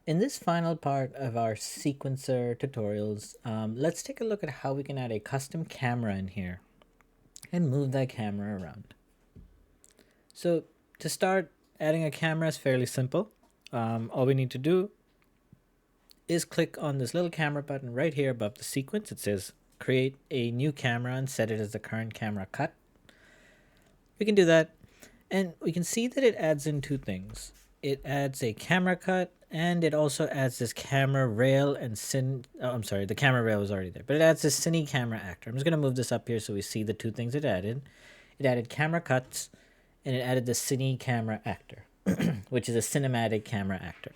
In this final part of our sequencer tutorials, let's take a look at how we can add a custom camera in here and move that camera around. So to start, adding a camera is fairly simple. All we need to do is click on this little camera button right here above the sequence. It says create a new camera and set it as the current camera cut. We can do that, and we can see that it adds in two things. It adds a camera cut, and it also adds this camera rail and I'm sorry, the camera rail was already there, but it adds this cine camera actor. I'm just gonna move this up here so we see the two things it added. It added camera cuts, and it added the cine camera actor, which is a cinematic camera actor.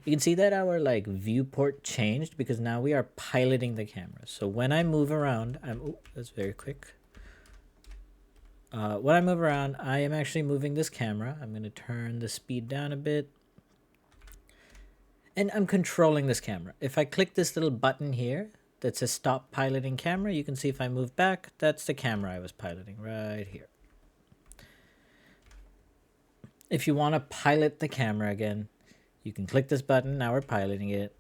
You can see that our viewport changed because now we are piloting the camera. So when I move around, that's very quick. When I move around, I am actually moving this camera. I'm going to turn the speed down a bit. And I'm controlling this camera. If I click this little button here that says stop piloting camera, you can see if I move back, that's the camera I was piloting right here. If you want to pilot the camera again, you can click this button. Now we're piloting it.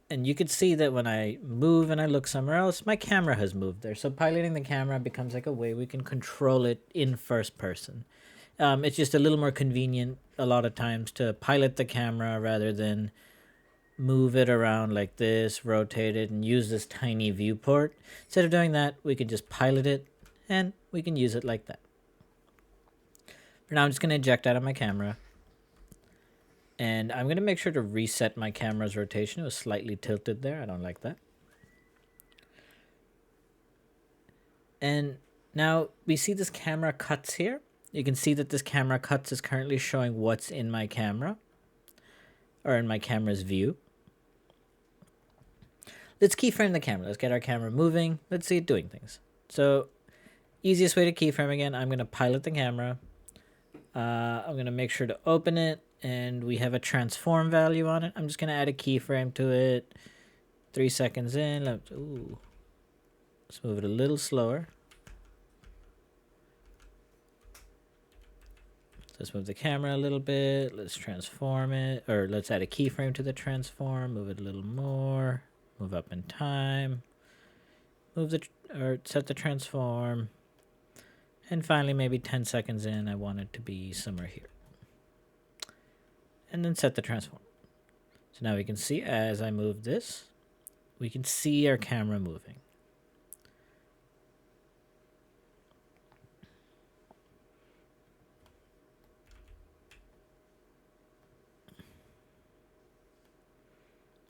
And you can see that when I move and I look somewhere else, my camera has moved there. So piloting the camera becomes like a way we can control it in first person. It's just a little more convenient a lot of times to pilot the camera rather than move it around like this, rotate it, and use this tiny viewport. Instead of doing that, we can just pilot it and we can use it like that. For now, I'm just going to eject out of my camera. And I'm going to make sure to reset my camera's rotation. It was slightly tilted there. I don't like that. And now we see this camera cuts here. You can see that this camera cuts is currently showing what's in my camera or in my camera's view. Let's keyframe the camera. Let's get our camera moving. Let's see it doing things. So easiest way to keyframe again, I'm going to pilot the camera. I'm going to make sure to open it, and we have a transform value on it. I'm just going to add a keyframe to it. 3 seconds in. Let's move it a little slower. Let's move the camera a little bit. Let's transform it, or let's add a keyframe to the transform. Move it a little more. Move up in time. Set the transform. And finally, maybe 10 seconds in, I want it to be somewhere here. And then set the transform. So now we can see as I move this, we can see our camera moving.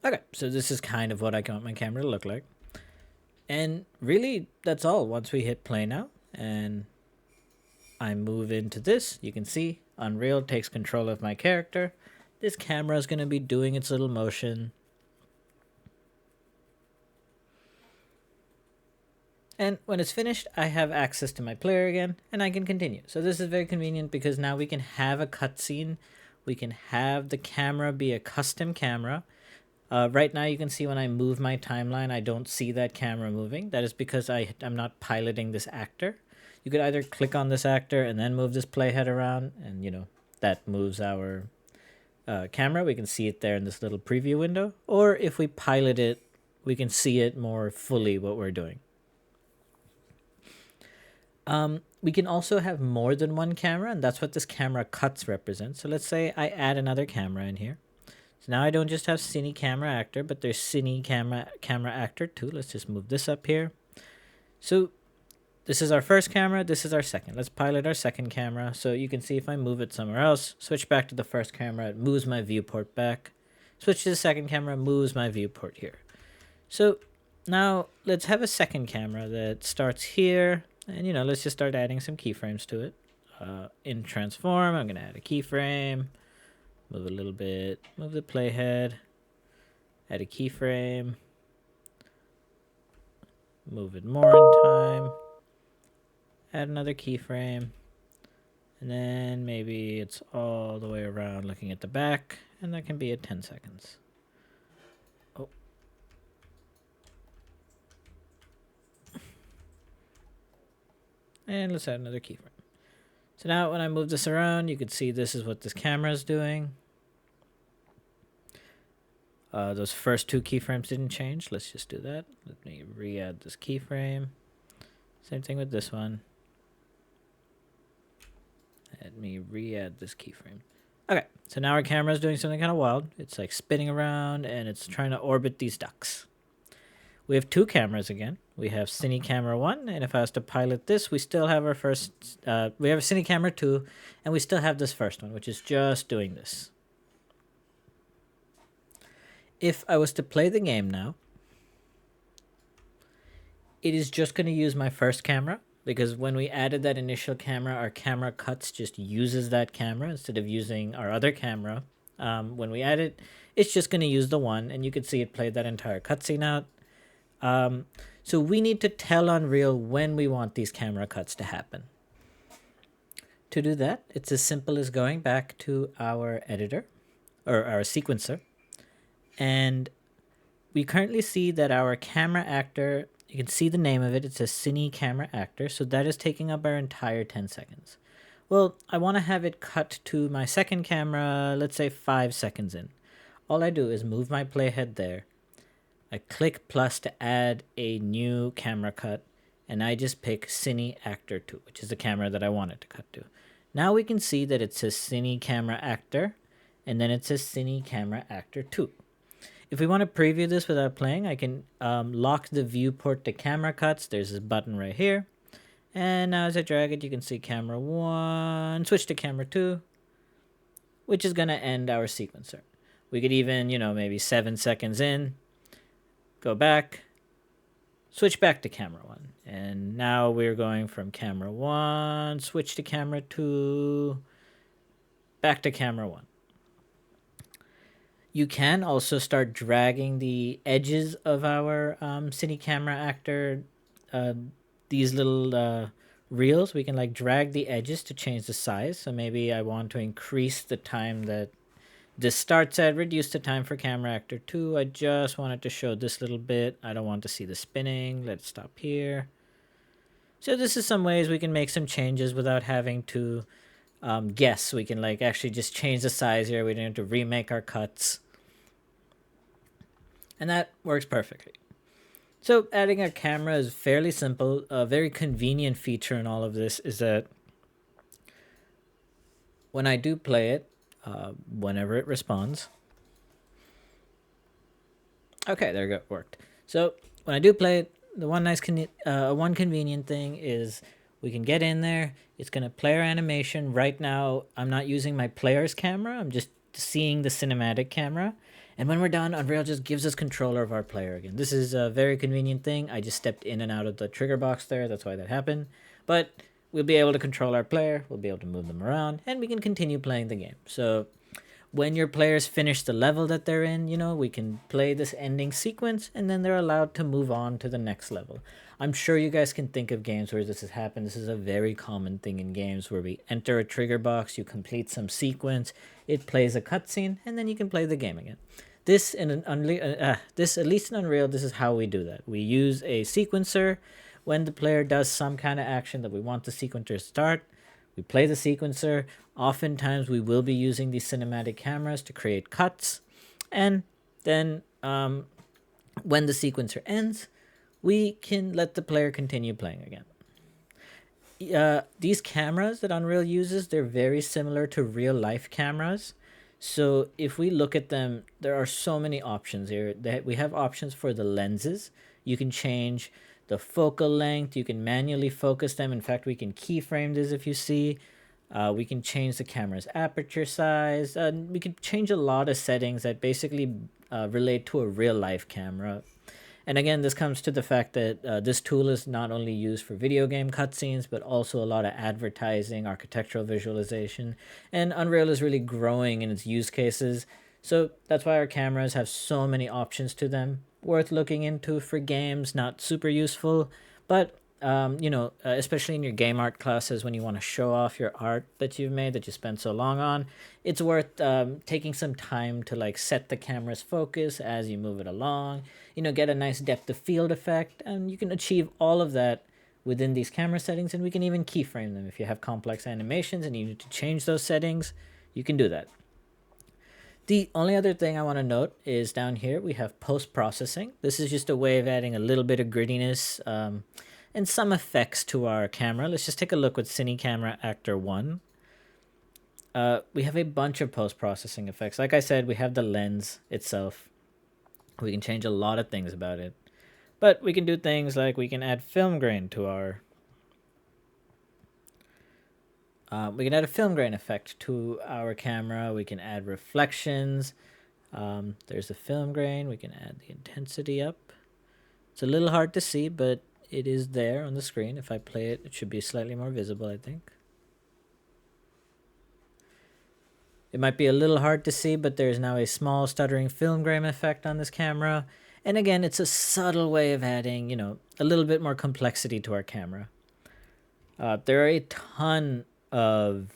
Okay, so this is kind of what I want my camera to look like. And really, that's all. Once we hit play now, and I move into this, you can see Unreal takes control of my character. This camera is going to be doing its little motion. And when it's finished, I have access to my player again, and I can continue. So this is very convenient because now we can have a cutscene. We can have the camera be a custom camera. Right now, you can see when I move my timeline, I don't see that camera moving. That is because I'm not piloting this actor. You could either click on this actor and then move this playhead around, and that moves our camera. We can see it there in this little preview window. Or if we pilot it, we can see it more fully what we're doing. We can also have more than one camera, and that's what this camera cuts represent. So let's say I add another camera in here. So now I don't just have Cine Camera Actor, but there's Cine Camera Actor too. Let's just move this up here. So this is our first camera. This is our second. Let's pilot our second camera. So you can see if I move it somewhere else, switch back to the first camera, it moves my viewport back. Switch to the second camera, moves my viewport here. So now let's have a second camera that starts here. And, let's just start adding some keyframes to it. In transform, I'm going to add a keyframe. Move a little bit. Move the playhead. Add a keyframe. Move it more in time. Add another keyframe. And then maybe it's all the way around looking at the back. And that can be at 10 seconds. Oh. And let's add another keyframe. So now when I move this around, you can see this is what this camera is doing. Those first two keyframes didn't change. Let's just do that. Let me re-add this keyframe. Same thing with this one. Let me re-add this keyframe. Okay, so now our camera is doing something kind of wild. It's like spinning around and it's trying to orbit these ducks. We have two cameras again. We have Cine Camera 1, and if I was to pilot this, we still have our first, we have a Cine Camera 2, and we still have this first one, which is just doing this. If I was to play the game now, it is just going to use my first camera, because when we added that initial camera, our camera cuts just uses that camera instead of using our other camera. When we add it, it's just going to use the one, and you can see it played that entire cutscene out. So we need to tell Unreal when we want these camera cuts to happen. To do that, it's as simple as going back to our editor, or our sequencer, and we currently see that our camera actor, you can see the name of it, it says Cine Camera Actor, so that is taking up our entire 10 seconds. Well, I want to have it cut to my second camera, let's say 5 seconds in. All I do is move my playhead there, I click plus to add a new camera cut, and I just pick Cine Actor 2, which is the camera that I want it to cut to. Now we can see that it says Cine Camera Actor, and then it says Cine Camera Actor 2. If we want to preview this without playing, I can lock the viewport to camera cuts. There's this button right here. And now as I drag it, you can see camera 1, switch to camera 2, which is going to end our sequencer. We could even, maybe 7 seconds in, go back, switch back to camera 1. And now we're going from camera 1, switch to camera 2, back to camera 1. You can also start dragging the edges of our Cine Camera Actor, these little reels. We can like drag the edges to change the size. So maybe I want to increase the time that this starts at, reduce the time for Camera Actor 2. I just wanted to show this little bit. I don't want to see the spinning. Let's stop here. So this is some ways we can make some changes without having to guess. We can like actually just change the size here. We don't have to remake our cuts. And that works perfectly. So adding a camera is fairly simple. A very convenient feature in all of this is that when I do play it, whenever it responds. Okay, there we go, it worked. So when I do play it, the one convenient thing is we can get in there. It's going to play our animation. Right now, I'm not using my player's camera. I'm just seeing the cinematic camera. And when we're done, Unreal just gives us controller of our player again. This is a very convenient thing. I just stepped in and out of the trigger box there. That's why that happened. But we'll be able to control our player. We'll be able to move them around. And we can continue playing the game. So when your players finish the level that they're in, we can play this ending sequence. And then they're allowed to move on to the next level. I'm sure you guys can think of games where this has happened. This is a very common thing in games where we enter a trigger box, you complete some sequence, it plays a cutscene, and then you can play the game again. This, at least in Unreal, this is how we do that. We use a sequencer. When the player does some kind of action that we want the sequencer to start, we play the sequencer. Oftentimes, we will be using these cinematic cameras to create cuts. And then when the sequencer ends, we can let the player continue playing again. These cameras that Unreal uses, they're very similar to real-life cameras. So if we look at them, there are so many options here. We have options for the lenses. You can change the focal length. You can manually focus them. In fact, we can keyframe this if you see. We can change the camera's aperture size. We can change a lot of settings that basically relate to a real-life camera. And again, this comes to the fact that this tool is not only used for video game cutscenes, but also a lot of advertising, architectural visualization. And Unreal is really growing in its use cases. So that's why our cameras have so many options to them. Worth looking into for games, not super useful. But, especially in your game art classes when you want to show off your art that you've made that you spent so long on, it's worth taking some time to like set the camera's focus as you move it along. Get a nice depth of field effect, and you can achieve all of that within these camera settings, and we can even keyframe them. If you have complex animations and you need to change those settings, you can do that. The only other thing I want to note is down here we have post-processing. This is just a way of adding a little bit of grittiness and some effects to our camera. Let's just take a look with Cine Camera Actor 1. We have a bunch of post-processing effects. Like I said, we have the lens itself. We can change a lot of things about it. But we can do things like we can add film grain to our... we can add a film grain effect to our camera. We can add reflections. There's the film grain. We can add the intensity up. It's a little hard to see, but it is there on the screen. If I play it, it should be slightly more visible, I think. It might be a little hard to see, but there's now a small stuttering film grain effect on this camera. And again, it's a subtle way of adding, you know, a little bit more complexity to our camera. There are a ton of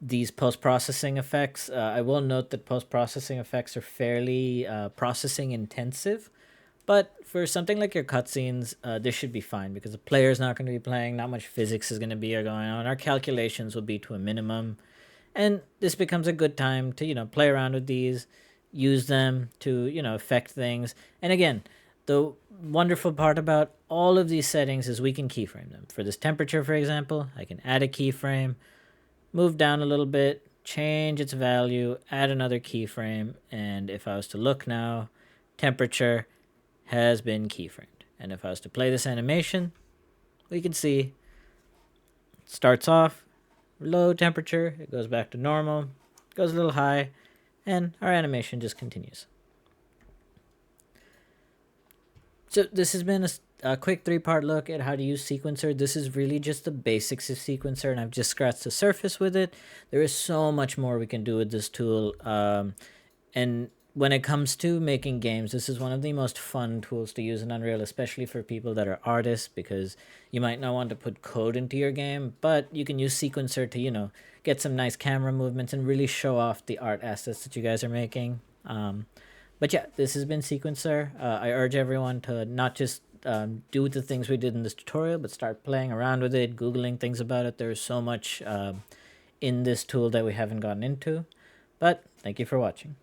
these post-processing effects. I will note that post-processing effects are fairly processing intensive, but for something like your cutscenes, this should be fine because the player's not going to be playing, not much physics is going to be going on. Our calculations will be to a minimum, and this becomes a good time to, you know, play around with these, use them to, you know, affect things. And again, the wonderful part about all of these settings is we can keyframe them. For this temperature, for example, I can add a keyframe, move down a little bit, change its value, add another keyframe, and if I was to look now, temperature has been keyframed. And if I was to play this animation, we can see it starts off low temperature, it goes back to normal, goes a little high, and our animation just continues. So this has been a quick 3-part look at how to use Sequencer. This is really just the basics of Sequencer, and I've just scratched the surface with it. There is so much more we can do with this tool. And when it comes to making games, this is one of the most fun tools to use in Unreal, especially for people that are artists, because you might not want to put code into your game, but you can use Sequencer to, you know, get some nice camera movements and really show off the art assets that you guys are making. But yeah, this has been Sequencer. I urge everyone to not just do the things we did in this tutorial, but start playing around with it, Googling things about it. There's so much in this tool that we haven't gotten into. But thank you for watching.